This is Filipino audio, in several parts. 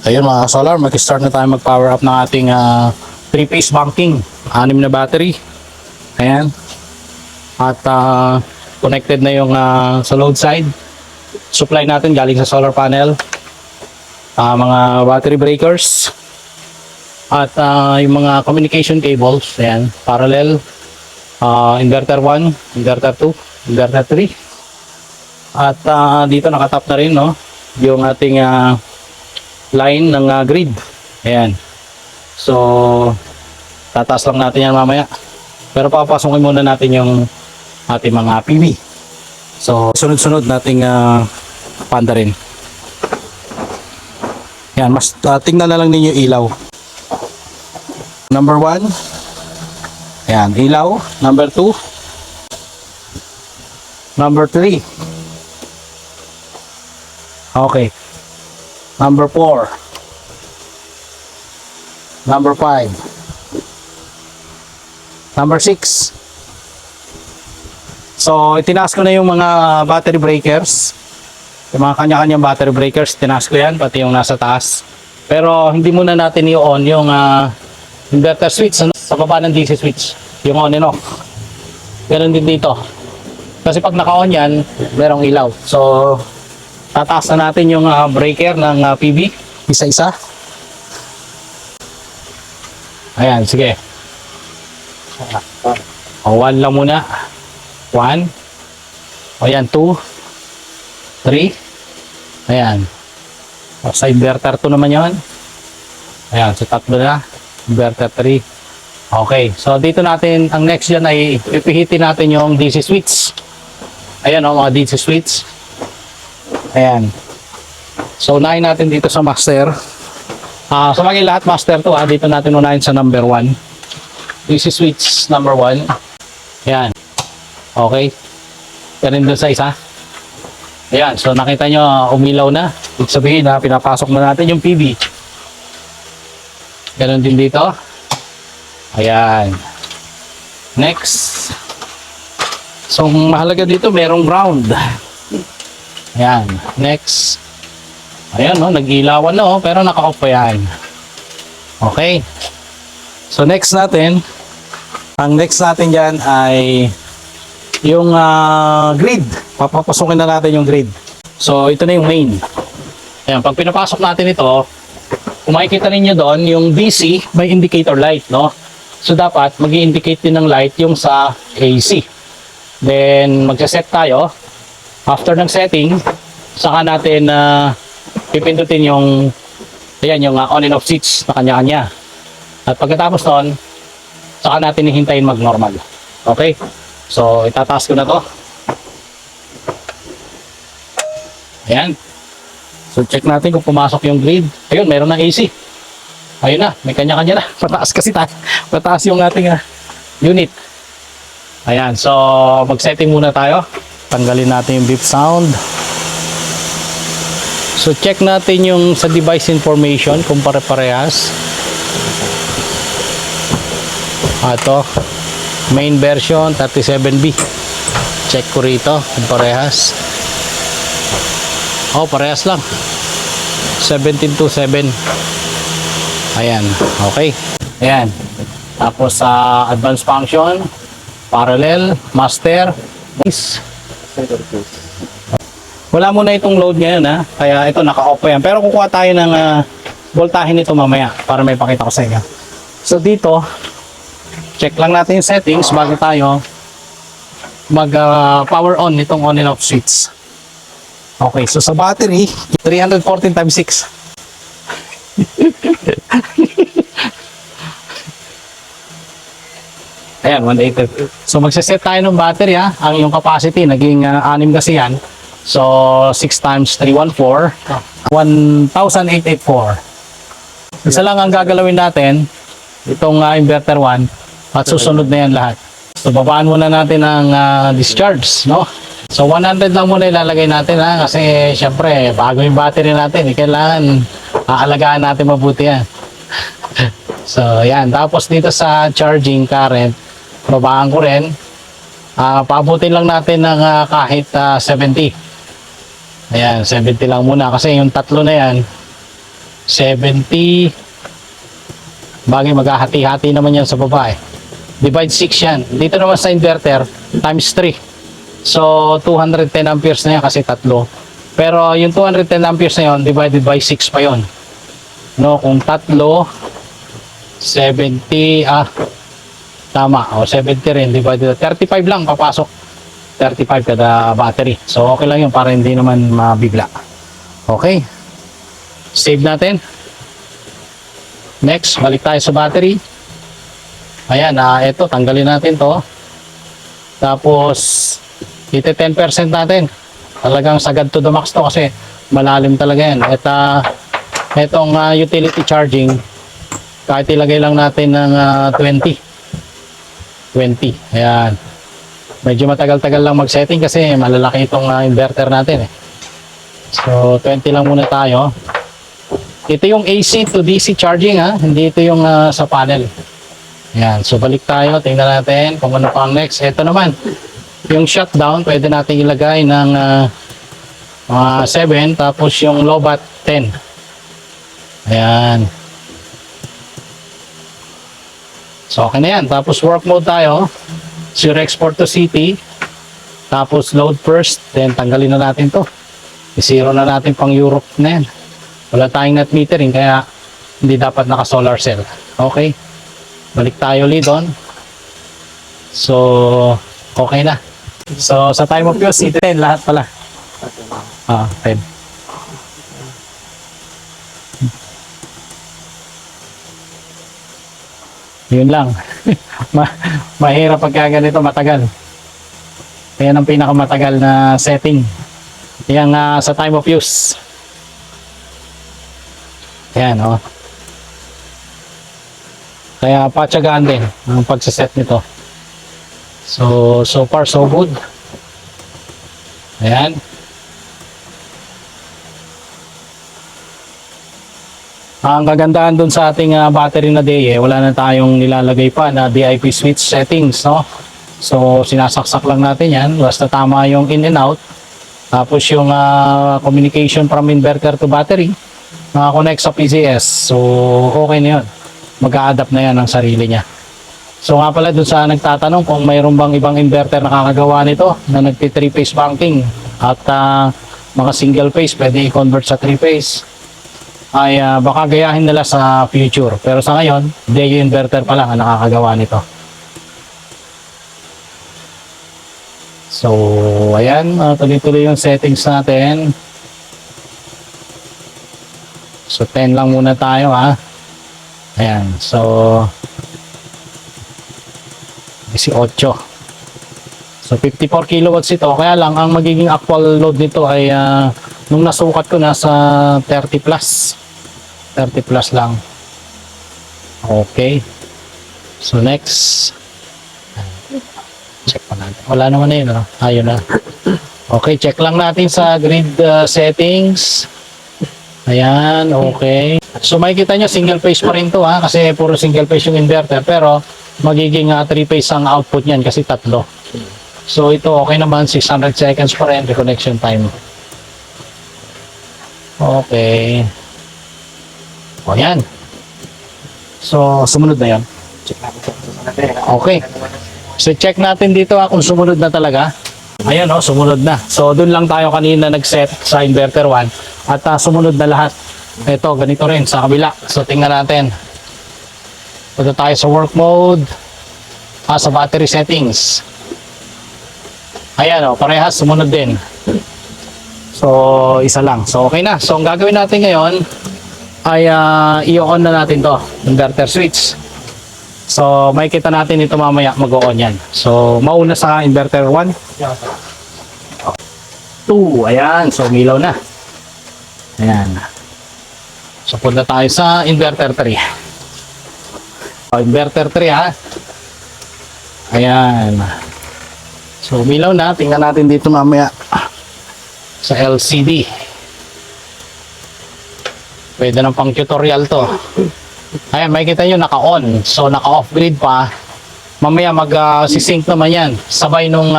Ayun mga solar, mag-start na tayo mag-power up ng ating 3-phase banking, 6 na battery. Ayan. At connected na yung sa load side. Supply natin galing sa solar panel. Mga battery breakers. At yung mga communication cables, ayan, parallel. Inverter 1, inverter 2, inverter 3. At dito nakatap na rin, no, yung ating line ng grid. Ayan. So, tataas lang natin yan mamaya. Pero papasokin muna natin yung ating mga PV. So, sunod-sunod nating panda rin. Yan, mas tingnan na lang ninyo ilaw. Number 1. Ayan, ilaw. Number 2. Number 3. Okay. Number 4. Number 5. Number 6. So, itinaas ko na yung mga battery breakers. Yung mga kanya-kanyang battery breakers, tinaas ko yan, pati yung nasa taas. Pero, hindi muna natin i-on yung inverter switch, sa baba ng DC switch. Yung on and off. Ganun din dito. Kasi pag naka-on yan, merong ilaw. So, tataas na natin yung breaker ng PV, isa-isa. Ayan, sige. O, 1 lang muna. 1. O, yan, 2. 3. Ayan. O, sa inverter 2 naman yun. Ayan, sa tatlo na. Inverter 3. Okay, so dito natin, ang next yan ay pipihitin natin yung DC switch. Ayan o, mga DC switch. Ayan. So, unahin natin dito sa master. Sa mga lahat master to, dito natin unahin sa number 1. DC switch number 1. Ayan. Okay. Ganun dun sa isa. Ayan. So, nakita nyo, umilaw na. Ibig sabihin na, pinapasok na natin yung PV. Ganun din dito. Ayan. Next. So, mahalaga dito, merong ground. Ayan, next. Ayan, no, nag-ilawan na, pero naka-off pa yan. Okay. So, next natin, ang next natin dyan ay yung grid. Papapasukin na natin yung grid. So, ito na yung main. Ayan, pag pinapasok natin ito, kung makikita ninyo doon, yung DC, may indicator light, no? So, dapat mag-i-indicate din ng light yung sa AC. Then, magsaset tayo. After ng setting, saka natin pipindutin yung ayan, yung on and off switch na kanya-kanya. At pagkatapos nun, saka natin hihintayin mag-normal. Okay? So, itataas ko na to. Ayan. So, check natin kung pumasok yung grid. Ayun, meron ng AC. Ayun na, may kanya-kanya na. Pataas kasi tayo. Pataas yung ating unit. Ayan, so mag-setting muna tayo. Tanggalin natin yung beep sound. So check natin yung sa device information kung pare-parehas. Ito, main version 37B. Check ko rito kung parehas. Oh, parehas lang. 1727. Ayan, okay. Ayan. Tapos sa advanced function, parallel, master, wala muna itong load ngayon kaya ito naka-off pa yan. Pero kukuha tayo ng voltahe nito mamaya para may pakita ko sa inyo. So dito, check lang natin yung settings bago tayo mag power on nitong on and off switch. Okay, so sa battery, 314 times 6. Ayan, 180. So magsiset tayo ng battery ang yung capacity naging 6 kasi yan. So 6 times 314, 1,884. Isa lang ang gagalawin natin, itong inverter 1 at susunod na yan lahat. So babaan muna natin ang discharge, no? So 100 lang muna ilalagay natin kasi syempre bago yung battery natin, kailangan aalagaan natin mabuti yan. So yan, tapos dito sa charging current, babaan ko rin. Paabutin lang natin ng kahit 70. Ayan, 70 lang muna kasi yung tatlo na yan 70. Bagay, maghahati-hati naman yan sa baba eh. Divide 6 yan. Dito naman sa inverter, times 3. So, 210 amperes na yan kasi tatlo. Pero yung 210 amperes na yon divided by 6 pa yon. No, kung tatlo, 70, tama. O, 70 rin, divided, 35 lang papasok. 35 kada battery. So, okay lang yun para hindi naman mabigla. Okay. Save natin. Next, balik tayo sa battery. Ayan, ito, tanggalin natin to. Tapos, ite 10% natin. Talagang sagad to the max to kasi malalim talaga yan. Itong utility charging, kahit ilagay lang natin ng 20. 20, ayan. Medyo matagal-tagal lang mag-setting kasi malalaki itong inverter natin eh. So, 20 lang muna tayo. Ito yung AC to DC charging hindi ito yung sa panel. Ayan, so balik tayo, tingnan natin kung ano pa ang next. Ito naman, yung shutdown, pwede natin ilagay ng 7, tapos yung low bat 10. Ayan. So okay na yan, tapos work mode tayo. Zero export to city. Tapos load first, then tanggalin na natin to. I-zero na natin pang Europe na yan. Wala tayong net metering kaya hindi dapat naka solar cell. Okay. Balik tayo ulit doon. So, okay na. So, sa time of use, 10 lahat pala. 10. Yun lang. Mahirap pagka ganito, matagal. Yan ang pinakamatagal na setting. Yan sa time of use. Ayan, Kaya patsagaan din ang pagsaset nito. So far so good. Ayan. Ang kagandahan dun sa ating battery na DE, wala na tayong nilalagay pa na DIP switch settings, no? So sinasaksak lang natin yan, basta tama yung in and out. Tapos yung communication from inverter to battery, connect sa PCS. So, okay na yun. Mag-a-adapt na yan ang sarili niya. So, nga pala dun sa nagtatanong kung mayroon bang ibang inverter na nakakagawa nito na nagti 3-phase banking at mga single phase, pwede i-convert sa 3-phase, ay baka gayahin nila sa future. Pero sa ngayon, DE inverter pa lang ang nakakagawa nito. So, ayan. Tuloy-tuloy yung settings natin. So 10 lang muna tayo Ayan. So 18. So 54 kilowatts ito. Kaya lang ang magiging actual load nito ay nung nasukat ko nasa 30 plus. 30 plus lang. Okay. So next. Check pa natin. Wala naman na yun. Ayun na. Okay, check lang natin sa grid settings. Ayan, okay. So makikita nyo, single phase pa rin to kasi puro single phase yung inverter, pero magiging 3 phase ang output niyan kasi tatlo. So ito okay naman, 600 seconds pa rin reconnection time. Okay. O yan. So sumunod na yan. Okay. So check natin dito kung sumunod na talaga. Ayan sumunod na. So dun lang tayo kanina nag-set sa inverter 1 at sumunod na lahat. Ito, ganito rin sa kabila. So tingnan natin. Punta tayo sa work mode. Sa battery settings. Ayan parehas sumunod din. So isa lang. So okay na. So ang gagawin natin ngayon ay i-on na natin to, inverter switch. So makikita natin ito mamaya mag-on yan. So mauna sa inverter 1. 2, ayan. So umilaw na. Ayan. So punta tayo sa inverter 3. Inverter 3 Ayan. So umilaw na. Tingnan natin dito mamaya sa LCD. Pwede ng pang tutorial to. Ayan, makikita nyo naka-on. So naka-off grid pa. Mamaya mag-sync naman yan. Sabay nung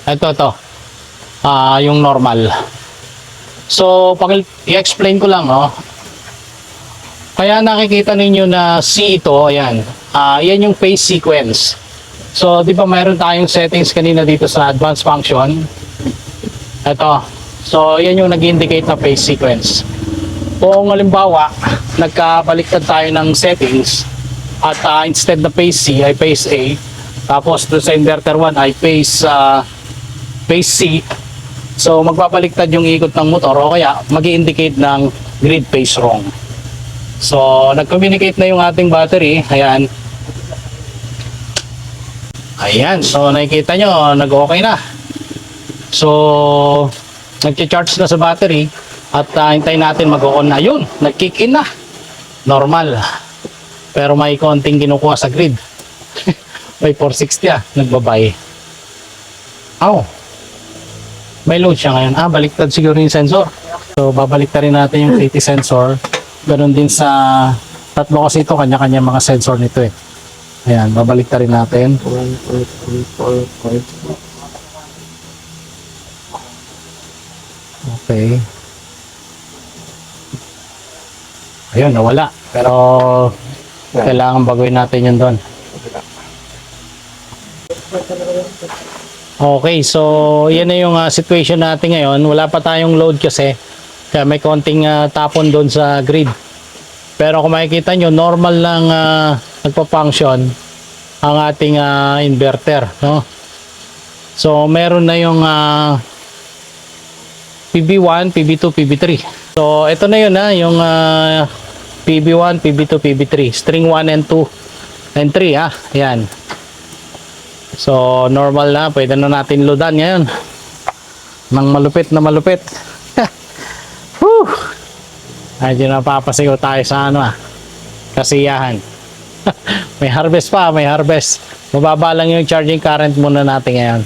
ito. Yung normal. So pag i-explain ko lang Kaya nakikita ninyo na C ito, ayan. Yan yung phase sequence. So, di ba mayroon tayong settings kanina dito sa advanced function? Ito. So, yan yung nag-indicate na phase sequence. Kung halimbawa, nagkabaliktad tayo ng settings at instead na phase C ay phase A, tapos doon sa inverter 1 ay phase C, so magbabaliktad yung ikot ng motor o kaya mag-indicate ng grid phase wrong. So, nag-communicate na yung ating battery. Ayan. Ayan. So, nakikita nyo, nag-okay na. So, nag-charge na sa battery at hintayin natin mag-on na. Yun, nag-kick in na. Normal. Pero may konting kinukuha sa grid. May 460 nagbabay. Oh. May load siya ngayon. Baliktad siguro yung sensor. So, babaliktad rin natin yung safety sensor. Ganon din sa tatlo kasi ito, kanya-kanya mga sensor nito eh. Ayan, babaliktad rin natin. Okay. Ayun, nawala. Pero kailangan baguhin natin yun doon. Okay, so yan na yung situation natin ngayon. Wala pa tayong load kasi. Kaya may konting tapon doon sa grid. Pero kung makikita nyo, normal lang nagpa-function ang ating inverter. No? So meron na yung PB1, PB2, PB3. So ito na yun yung PB1, PB2, PB3. String 1 and 2 and 3. Ayan. So normal na. Pwede na natin loadan ngayon. Nang malupit na malupit. Whew! Medyo napapasigaw tayo sa kasiyahan. May harvest pa, may harvest. Mababa lang yung charging current muna natin ngayon.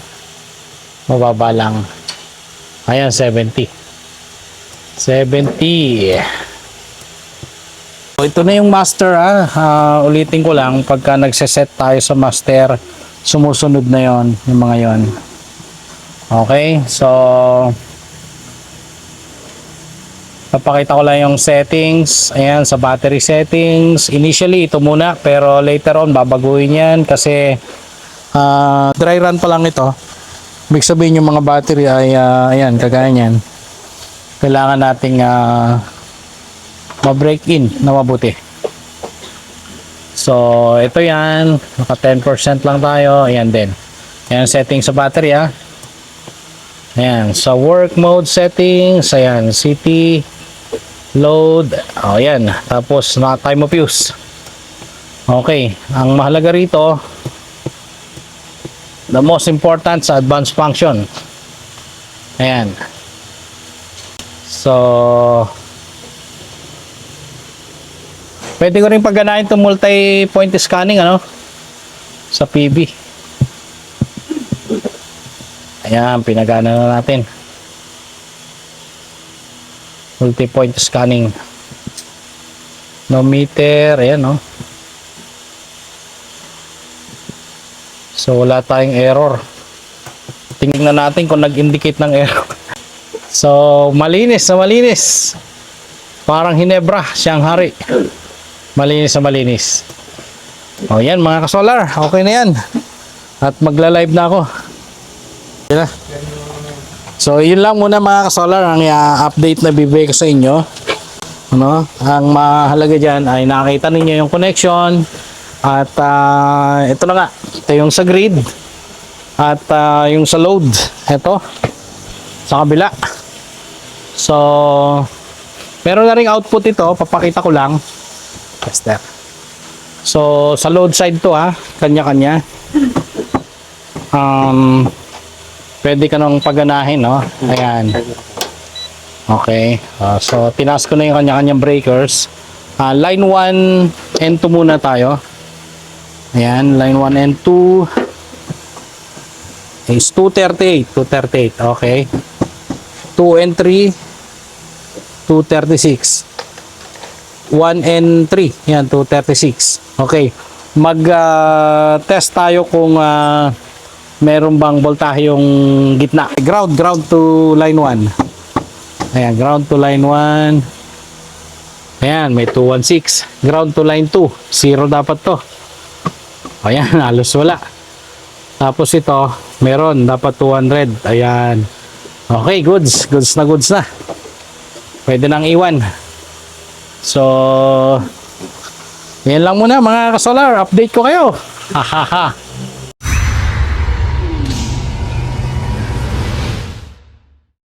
Mababa lang. Ayan, 70. 70. So, ito na yung master ulitin ko lang, pagka nagseset tayo sa master, sumusunod na yon yung mga yon. Okay, so papakita ko lang yung settings. Ayan, sa battery settings. Initially, ito muna. Pero later on, babaguhin yan. Kasi dry run pa lang ito. Ibig sabihin yung mga battery ay, ayan, kagaya yan. Kailangan nating ma-break in na mabuti. So, ito yan. Naka 10% lang tayo. Ayan din. Ayan, settings sa battery Ayan, sa work mode settings. Ayan, city load, ayan, tapos na time of use. Okay, ang mahalaga rito, the most important sa advanced function. Ayan. So pwede ko rin pagganahin itong multi-point scanning sa PB. Ayan, pinagana na natin. Multi-point scanning. No meter, ayan So wala tayong error. Tingnan natin kung nag-indicate ng error. So malinis na malinis. Parang Hinebra, siyang hari. Malinis na malinis. O yan mga ka-solar, okay na yan. At magla-live na ako. Yan na. So, yun lang muna mga ka-solar ang update na bibigay ko sa inyo. Ang mahalaga dyan ay nakita ninyo yung connection. At ito na nga. Ito yung sa grid. At yung sa load. Ito. Sa kabila. So, meron na ring output ito. Papakita ko lang. Tester. So, sa load side to kanya-kanya. Pwede ka nang paganahin, Ayan. Okay. So, tinas ko na yung kanya-kanyang breakers. Line 1 and 2 muna tayo. Ayan. Line 1 and 2 is 238. 238. Okay. 2 and 3, 236. 1 and 3. Ayan, 236. Okay. Mag-test tayo kung meron bang voltahe yung gitna. Ground to line 1. Ayan, ground to line 1. Ayan, may 216. Ground to line 2. 0 dapat to. Ayan, halos wala. Tapos ito, meron. Dapat 200. Ayan. Okay, goods. Goods na goods na. Pwede nang iwan. So, yan lang muna mga kasolar. Update ko kayo. Hahaha.